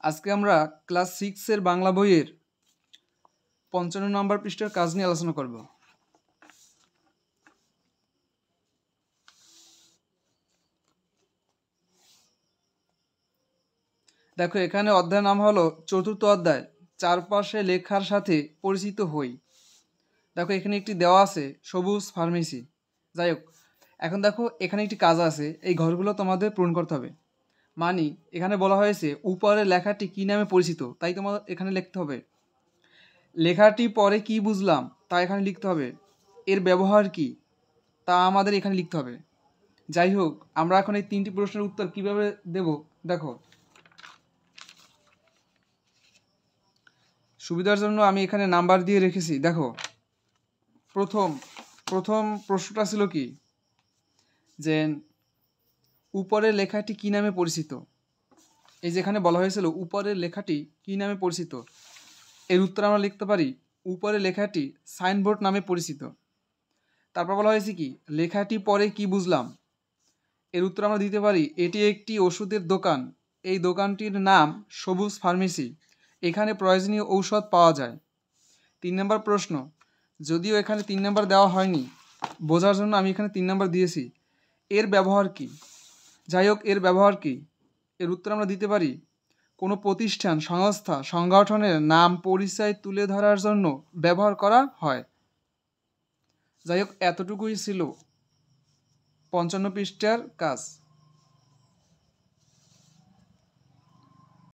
আজকে আমরা ক্লাস 6 এর বাংলা বইয়ের 55 নম্বর পৃষ্ঠার কাজ নিয়ে আলোচনা করব। দেখো, এখানে অধ্যায়ের নাম হলো চতুর্থ অধ্যায়, চারপাশে লেখার সাথে পরিচিত হই। দেখো, এখানে একটি দেওয়া আছে সবুজ ফার্মেসি। যাই হোক, এখন দেখো এখানে একটি কাজ আছে, এই ঘরগুলো তোমাদের পূরণ করতে হবে। মানে এখানে বলা হয়েছে উপরের লেখাটি কী নামে পরিচিত, তাই তোমাদের এখানে লিখতে হবে। লেখাটি পরে কি বুঝলাম তা এখানে লিখতে হবে। এর ব্যবহার কি তা আমাদের এখানে লিখতে হবে। যাই হোক, আমরা এখন এই 3টি প্রশ্নের উত্তর কিভাবে দেব দেখো। সুবিধার জন্য আমি এখানে নাম্বার দিয়ে রেখেছি। দেখো, প্রথম প্রশ্নটা ছিল কি, যে উপরের লেখাটি কি নামে পরিচিত। এই যেখানে বলা হয়েছিল উপরের লেখাটি কি নামে পরিচিত, এর উত্তর আমরা লিখতে পারি উপরের লেখাটি সাইনবোর্ড নামে পরিচিত। তারপর বলা হয়েছে কি, লেখাটি পরে কি বুঝলাম, এর উত্তর আমরা দিতে পারি এটি একটি ওষুধের দোকান, এই দোকানটির নাম সবুজ ফার্মেসি, এখানে প্রয়োজনীয় ঔষধ পাওয়া যায়। 3 নম্বর প্রশ্ন, যদিও এখানে 3 নম্বর দেওয়া হয়নি, বোঝার জন্য আমি এখানে 3 নম্বর দিয়েছি। এর ব্যবহার কি, যাই হোক এর ব্যবহার কি, এর উত্তর আমরা দিতে পারি কোনো প্রতিষ্ঠান, সংস্থা, সংগঠনের নাম পরিচয় তুলে ধরার জন্য ব্যবহার করা হয়। যাই হোক, এতটুকুই ছিল 55 পৃষ্ঠার কাজ।